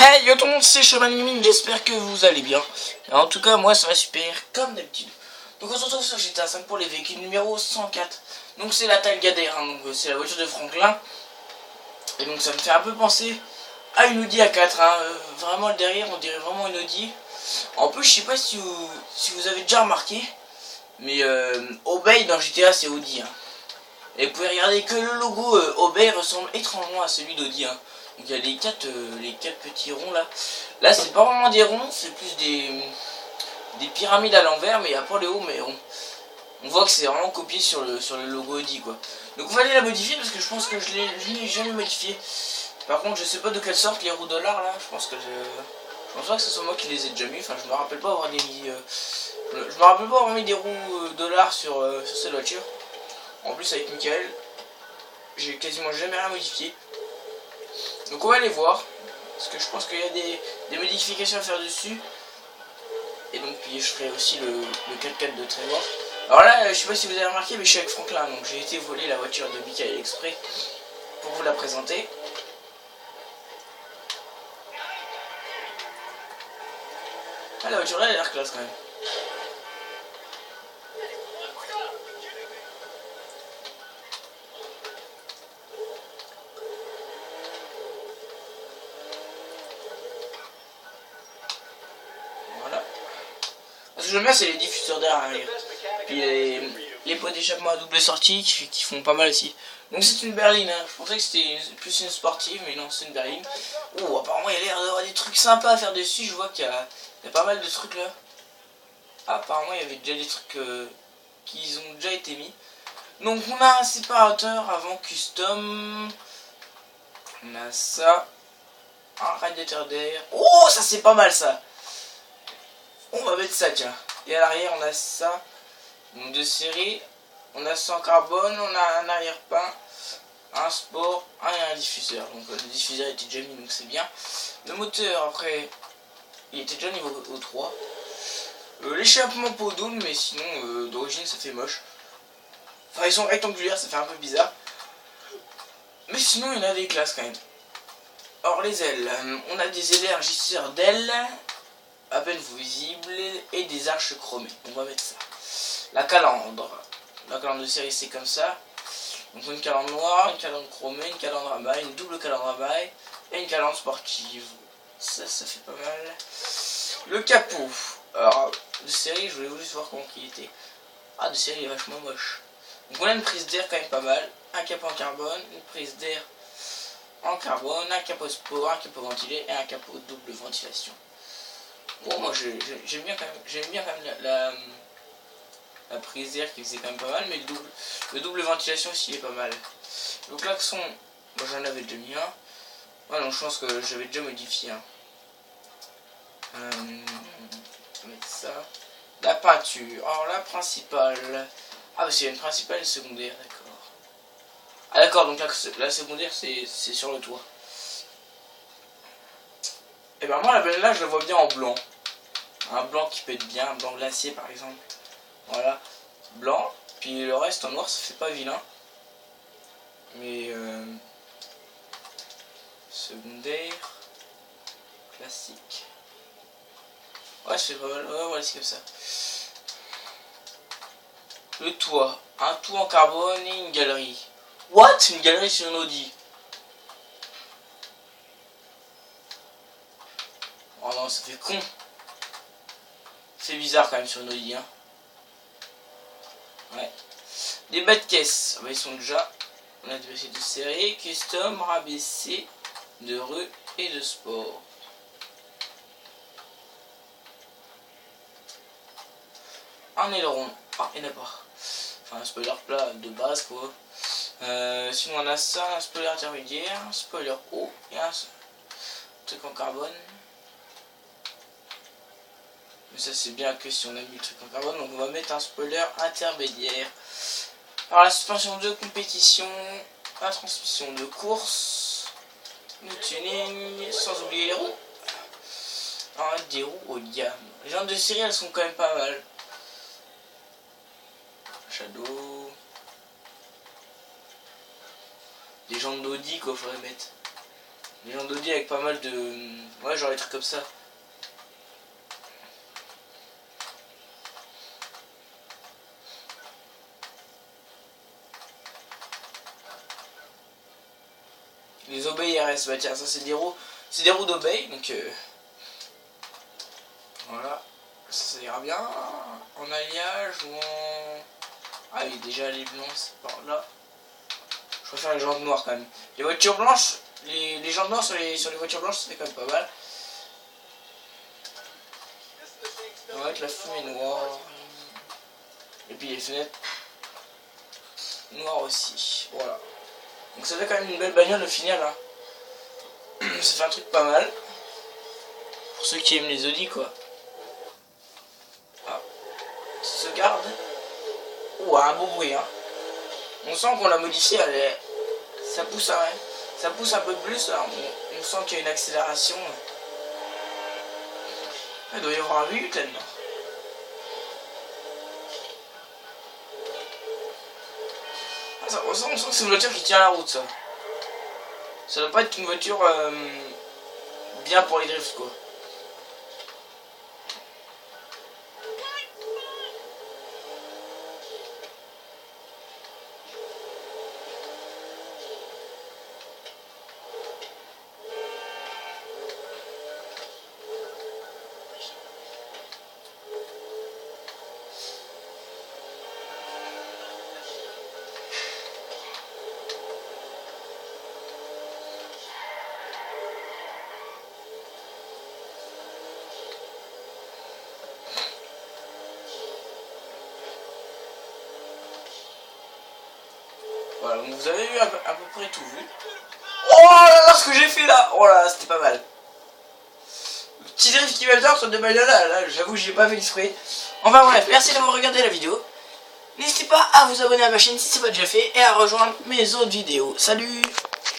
Hey yo tout le monde, c'est Shaman Gaming, j'espère que vous allez bien. En tout cas moi ça va super comme d'habitude. Donc on se retrouve sur GTA 5 pour les véhicules numéro 104. Donc c'est la Talgadère, hein, donc c'est la voiture de Franklin. Et donc ça me fait un peu penser à une Audi A4, hein. Vraiment derrière on dirait vraiment une Audi. En plus je sais pas si vous avez déjà remarqué, mais Obey dans GTA c'est Audi, hein. Et vous pouvez regarder que le logo Obey ressemble étrangement à celui d'Audi, hein. Donc il y a les quatre petits ronds là. Là c'est pas vraiment des ronds, c'est plus des pyramides à l'envers, mais il n'y a pas les hauts mais on voit que c'est vraiment copié sur le logo Audi quoi. Donc on va aller la modifier parce que je pense que je l'ai jamais modifié. Par contre je sais pas de quelle sorte les roues dollars là, je pense pas que ce soit moi qui les ai déjà mis, enfin je me rappelle pas avoir mis des roues dollars sur cette voiture. En plus avec Michael, j'ai quasiment jamais rien modifié. Donc on va aller voir, parce que je pense qu'il y a des modifications à faire dessus. Et donc puis je ferai aussi le 4x4 de Trevor. Alors là, je sais pas si vous avez remarqué, mais je suis avec Franklin, donc j'ai été voler la voiture de Michael exprès pour vous la présenter. Ah, la voiture là, elle a l'air classe quand même. Voilà. Ce que j'aime bien, c'est les diffuseurs d'air arrière. Puis les pots d'échappement à double sortie qui font pas mal aussi. Donc c'est une berline, hein. Je pensais que c'était plus une sportive, mais non, c'est une berline. Oh, apparemment il y a l'air d'avoir des trucs sympas à faire dessus. Je vois qu'il y a pas mal de trucs là. Ah, apparemment il y avait déjà des trucs qui ont déjà été mis. Donc on a un séparateur avant custom. On a ça. Un radiateur d'air. Oh, ça c'est pas mal ça. On va mettre ça, tiens. Et à l'arrière on a ça. Donc de série. On a ça en carbone, on a un arrière-pain, un sport, un diffuseur. Donc le diffuseur était déjà mis, donc c'est bien. Le moteur, après, il était déjà niveau 3. L'échappement peau double, mais sinon, d'origine, ça fait moche. Enfin, ils sont rectangulaires, ça fait un peu bizarre. Mais sinon, il y en a des classes quand même. Or, les ailes. On a des élargisseurs d'ailes, à peine visibles, et des arches chromées. On va mettre ça. La calandre. La calandre de série, c'est comme ça. Donc une calandre noire, une calandre chromée, une calandre à bail, une double calandre à bail et une calandre sportive. Ça fait pas mal. Le capot. Alors, de série, je voulais juste voir comment il était. Ah, de série, il est vachement moche. Donc on a une prise d'air quand même pas mal. Un capot en carbone, une prise d'air en carbone, un capot sport, un capot ventilé et un capot double ventilation. Bon, moi j'aime bien quand même, la prise d'air qui faisait quand même pas mal, mais le double ventilation aussi est pas mal. Le klaxon, moi j'en avais déjà mis un. Ouais, donc je pense que j'avais déjà modifié un. On va mettre ça. La peinture. Alors la principale. Ah bah c'est une principale et une secondaire, d'accord. Ah d'accord, donc la secondaire c'est sur le toit. Et ben moi la belle là je la vois bien en blanc. Un blanc qui peut être bien, un blanc glacier par exemple. Voilà, blanc, puis le reste en noir ça fait pas vilain. Mais secondaire, classique. Ouais, c'est pas mal, ouais, voilà, c'est comme ça. Le toit, un toit en carbone et une galerie. What? Une galerie sur une Audi? Oh non, ça fait con. C'est bizarre quand même sur une Audi, hein. Ouais. Les bas de caisse, bah, ils sont déjà. On a des PC de série, custom, rabaissé, de rue et de sport. Un aileron. Ah, il n'y en a pas. Enfin, un spoiler plat de base quoi. Sinon, on a ça, un spoiler intermédiaire, un spoiler haut et un truc en carbone. Mais ça, c'est bien que si on a mis le truc en carbone, donc on va mettre un spoiler intermédiaire. Alors la suspension de compétition, la transmission de course, le tuning, sans oublier les roues. Alors, des roues haut de gamme. Les jantes de série elles sont quand même pas mal. Shadow. Des jantes d'Audi quoi faudrait mettre. Des gens d'Audi avec pas mal de... Ouais, genre des trucs comme ça. Les Obey RS, bah tiens, ça c'est des roues d'Obey, donc voilà, ça ira bien en alliage ou en... Ah oui, déjà les blancs c'est par là. Je préfère les jantes noires quand même. Les voitures blanches, les jantes noires sur les voitures blanches, ça fait quand même pas mal. On va mettre la fumée noire. Et puis les fenêtres noires aussi, voilà. Donc ça fait quand même une belle bagnole au final, hein. Ça fait un truc pas mal. Pour ceux qui aiment les Audi, quoi. Ah, ça se garde. Ouh, un beau bruit, hein. On sent qu'on l'a modifié, ça pousse, hein. Ça pousse un peu plus, hein. On sent qu'il y a une accélération. Il doit y avoir un 8 là-dedans. Ah, on sent que c'est une voiture qui tient la route, ça. Ça doit pas être une voiture bien pour les drifts, quoi. Voilà, donc vous avez eu à peu près tout vu. Oh là là, ce que j'ai fait là! Oh là là, c'était pas mal. Le petit drift qui va le entre deux bagnoles là, j'avoue que j'ai pas fait exprès. Enfin bref, merci d'avoir regardé la vidéo. N'hésitez pas à vous abonner à ma chaîne si c'est pas déjà fait et à rejoindre mes autres vidéos. Salut!